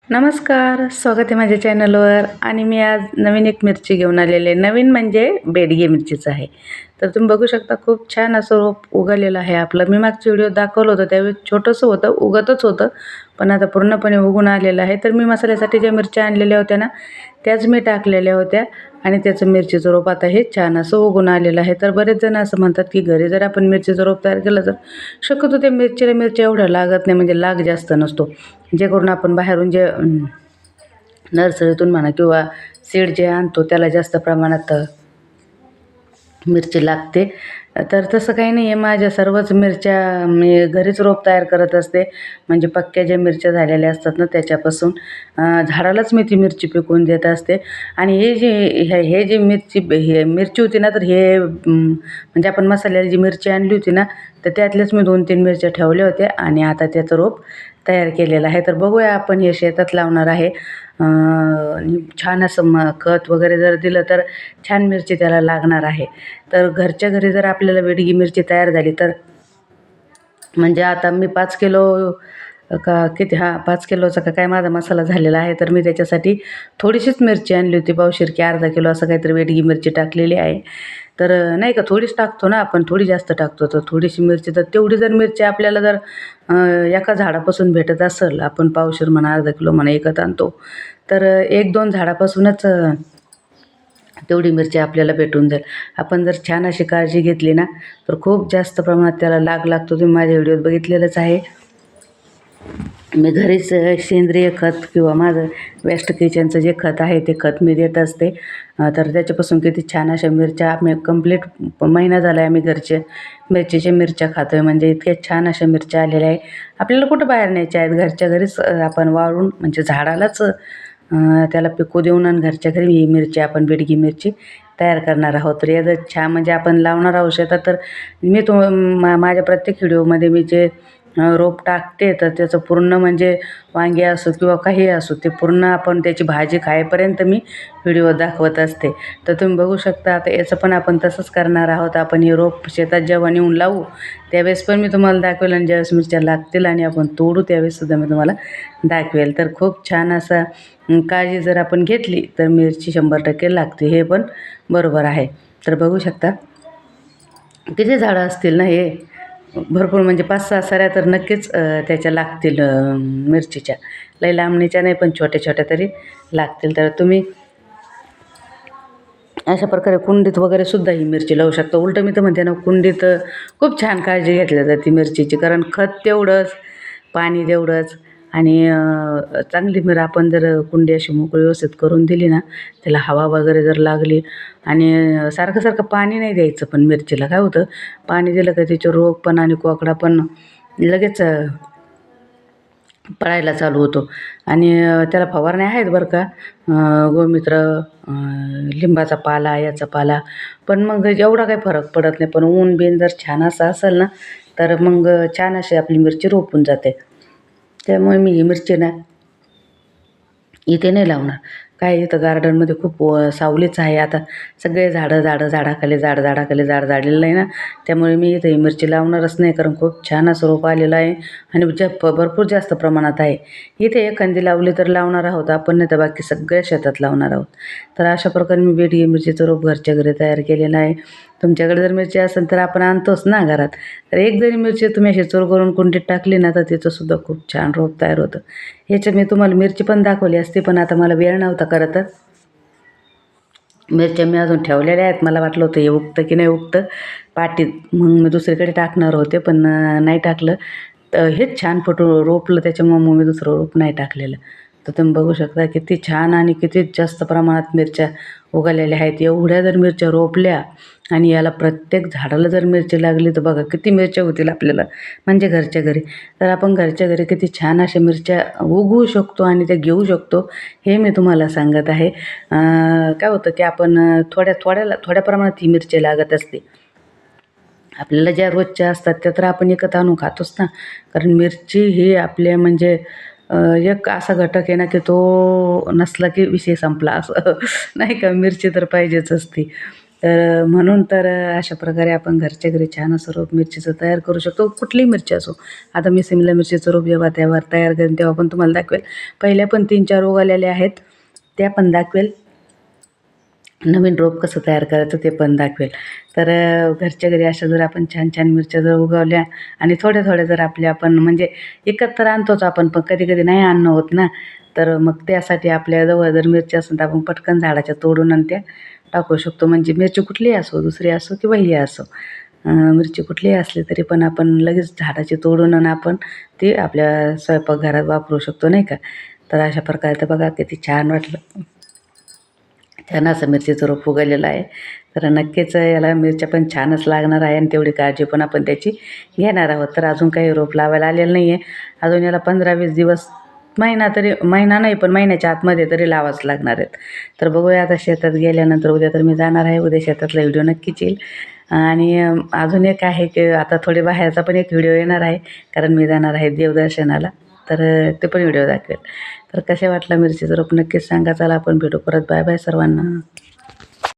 नमस्कार, स्वागत आहे माझ्या चॅनलवर. आणि मी आज नवीन एक मिरची घेऊन आलेले आहे. नवीन म्हणजे बेडगी मिरचीचं आहे. तर तुम्ही बघू शकता खूप छान असं रोप उगवलेलं आहे आपलं. मी मागच्या व्हिडिओत दाखवलं होतं त्यावेळेस छोटंसं होतं, उगतच होतं, पण आता पूर्णपणे उगून आलेलं आहे. तर मी मसाल्यासाठी ज्या मिरच्या आणलेल्या होत्या ना, त्याच मी टाकलेल्या होत्या आणि त्याचं मिरचीचं रोप आता हे छान असं उगून आलेलं आहे. तर बरेच जण असं म्हणतात की घरी जर आपण मिरचीचं रोप तयार केलं तर शक्यतो त्या मिरच्या एवढ्या लागत नाही, म्हणजे लाग जास्त नसतो. जे करून आपण बाहेरून जे नर्सरीतून म्हणा किंवा सीड जे आणतो त्याला जास्त प्रमाणात मिरची लागते. तर तसं काही नाही आहे. माझ्या सर्वच मिरच्या मी घरीच रोप तयार करत असते. म्हणजे पक्क्या ज्या मिरच्या झालेल्या असतात ना त्याच्यापासून झाडालाच मी ती मिरची पिकवून देत असते. आणि हे जी मिरची होती ना, तर म्हणजे आपण मसाल्याला जी मिरची आणली होती ना, तर त्यातल्याच मी 2-3 मिरच्या ठेवल्या होत्या आणि आता त्याचं रोप तयार केलेलं आहे. तर बघूया आपण हे शेतात लावणार आहे. छान असं खत वगैरे जर दिलं तर छान मिरची त्याला लागणार आहे. तर घरच्या घरी जर आपल्याला बेडगी मिरची तयार झाली तर म्हणजे आता मी 5 किलो का किती 5 किलोचा का काय माझा मसाला झालेला आहे. तर मी त्याच्यासाठी थोडीशीच मिरची आणली होती, पावशेर की अर्धा किलो असं काहीतरी बेडगी मिरची टाकलेली आहे. तर नाही का थोडीच टाकतो ना आपण, थोडी जास्त टाकतो. तर थोडीशी मिरची, तर तेवढी जर मिरची आपल्याला जर एका झाडापासून भेटत असेल, आपण पावशेर म्हणा, अर्धा किलो म्हणा विकत आणतो, तर 1-2 झाडापासूनच तेवढी मिरची आपल्याला भेटून जाईल. आपण जर छान अशी काळजी घेतली ना, तर खूप जास्त प्रमाणात त्याला लागतो. तुम्ही माझ्या व्हिडिओत बघितलेलंच आहे. मी घरीच सेंद्रिय खत किंवा माझं वेस्ट किचनचं जे खत आहे ते खत मी देत असते. तर त्याच्यापासून किती छान अशा मिरच्या आम्ही कंप्लीट महिना झाला आहे आम्ही मिरचीच्या मिरच्या खातो आहे. म्हणजे इतक्या छान अशा मिरच्या आलेल्या आहे. आपल्याला कुठं बाहेर न्यायच्या आहेत, घरच्या घरीच आपण वाळून म्हणजे झाडालाच त्याला पिकू देऊन आणि घरच्या घरी ही मिरची आपण बेडगी मिरची तयार करणार आहोत. तर याचं छान म्हणजे आपण लावणार आहोत शेतात. तर मी माझ्या प्रत्येक व्हिडिओमध्ये मी जे रोप टाकते तर त्याचं पूर्ण म्हणजे वांगे असो किंवा काही असो, ते पूर्ण आपण त्याची भाजी खाईपर्यंत मी व्हिडिओ दाखवत असते. तर तुम्ही बघू शकता आता याचं पण आपण तसंच करणार आहोत. आपण हे रोप शेतात जेव्हा नेऊन लावू त्यावेळेस पण मी तुम्हाला दाखवेल आणि ज्यावेळेस मिरच्या लागतील आणि आपण तोडू त्यावेळेससुद्धा मी तुम्हाला दाखवेल. तर खूप छान असा काळजी जर आपण घेतली तर मिरची 100% लागते, हे पण बरोबर आहे. तर बघू शकता किती झाडं असतील ना हे, भरपूर म्हणजे 5-6 सऱ्या तर नक्कीच त्याच्या लागतील मिरचीच्या. लई लांबणीच्या नाही पण छोट्या-छोट्या तरी लागतील. तर तुम्ही अशा प्रकारे कुंडीत वगैरे सुद्धा ही मिरची लावू शकता. उलटं मी तर म्हणते ना, कुंडीत खूप छान काळजी घेतली जाते मिरचीची. कारण खत तेवढंच, पाणी तेवढंच आणि चांगली आपण जर कुंडी अशी मोकळी व्यवस्थित करून दिली ना, त्याला हवा वगैरे जर लागली आणि सारखं-सारखं पाणी नाही द्यायचं. पण मिरचीला काय होतं, पाणी दिलं का त्याचे रोग पण आणि कोकडा पण लगेच पळायला चालू होतो. आणि त्याला फवारण्या आहेत बरं का, गोमूत्र, लिंबाचा पाला, याचा पाला. पण मग एवढा काही फरक पडत नाही. पण ऊन-बिन जर छान असं असेल ना, तर मग छान अशी आपली मिरची रोपून जाते. त्यामुळे मी ही मिरची ना इथे नाही लावणार. काय इथं गार्डनमध्ये खूप सावलीच आहे. आता सगळे झाडाखाली झाड झालेलं आहे ना, त्यामुळे मी इथं ही मिरची लावणारच नाही. कारण खूप छान असं रोप आलेलं आहे आणि भरपूर जास्त प्रमाणात आहे. इथे एखादी लावली तर लावणार आहोत आपण, नाही तर बाकी सगळ्या शेतात लावणार आहोत. तर अशा प्रकारे मी बेडगी मिरचीचं रोप घरच्या घरी तयार केलेलं आहे. तुमच्याकडे जर मिरची असेल तर आपण आणतोच ना घरात. तर एक जरी मिरची तुम्ही अशी चूर करून कुंडीत टाकली ना, तर तिचंसुद्धा खूप छान रोप तयार होतं. ह्याच्यात मी तुम्हाला मिरची पण दाखवली असती, पण आता मला वेळ नव्हता खरं तर. मिरच्या मी अजून ठेवलेल्या आहेत. मला वाटलं होतं हे उगतं की नाही उगतं पाटीत, मग मी दुसरीकडे टाकणार होते, पण नाही टाकलं. तर हेच छान रोपलं, त्याच्यामुळं मग मी दुसरं रोप नाही टाकलेलं. तर तुम्ही बघू शकता किती छान आणि किती जास्त प्रमाणात मिरच्या उगवलेल्या आहेत. एवढ्या जर मिरच्या रोपल्या आणि याला प्रत्येक झाडाला जर मिरची लागली तर बघा किती मिरच्या होतील आपल्याला, म्हणजे घरच्या घरी. तर आपण घरच्या घरी किती छान अशा मिरच्या उगवू शकतो आणि त्या घेऊ शकतो, हे मी तुम्हाला सांगत आहे. काय होतं की आपण थोड्या प्रमाणात ही मिरची लागत असते. आपल्याला ज्या रोजच्या असतात त्या तर आपण विकत आणून खातोच ना. कारण मिरची ही आपल्या म्हणजे एक असा घटक आहे ना, की तो नसला की विषय संपला असं नाही का. मिरची तर पाहिजेच असते. तर म्हणून तर अशा प्रकारे आपण घरच्या घरी छान असं रोप मिरचीचं तयार करू शकतो. कुठलीही मिरची असो. आता मी सिमला मिरचीचं रोप जेव्हा त्यावर तयार करेन तेव्हा पण तुम्हाला दाखवेल. पहिल्या पण 3-4 उगवलेल्या आहेत, त्या पण दाखवेल. नवीन रोप कसं तयार करायचं ते पण दाखवेल. तर घरच्या घरी अशा जर आपण छान छान मिरच्या जर उगवल्या आणि थोड्या थोड्या जर आपल्या आपण म्हणजे विकत तर आणतोच आपण, पण कधी कधी नाही आणणं होत ना, तर मग त्यासाठी आपल्याजवळ जर मिरची असेल तर आपण पटकन झाडाच्या तोडून आणि त्या टाकू शकतो. म्हणजे मिरची कुठलीही असो, दुसरी असो किंवा ही असो, मिरची कुठलीही असली तरी पण आपण लगेच झाडाची तोडून आणि आपण ती आपल्या स्वयंपाकघरात वापरू शकतो, नाही का. तर अशा प्रकारे तर बघा किती छान वाटलं. छान असं मिरचीचं रोप उगवलेलं आहे. तर नक्कीच याला मिरच्या पण छानच लागणार आहे आणि तेवढी काळजी पण आपण त्याची घेणार आहोत. तर अजून काही रोप लावायला आलेलं नाही आहे. अजून याला 15-20 दिवस, महिना नाही पण महिन्याच्या आतमध्ये तरी लावावंच लागणार आहेत. तर बघूया आता शेतात गेल्यानंतर. उद्या तर मी जाणार आहे. उद्या शेतातला व्हिडिओ नक्कीच येईल. आणि अजून एक आहे की आता थोडे बाहेरचा पण एक व्हिडिओ येणार आहे, कारण मी जाणार आहे देवदर्शनाला. तर ते पण व्हिडिओ दाखवेल. तर कसे वाटला मिरचीचं रोप नक्कीच सांगा. चला आपण भेटू परत. बाय बाय सर्वांना.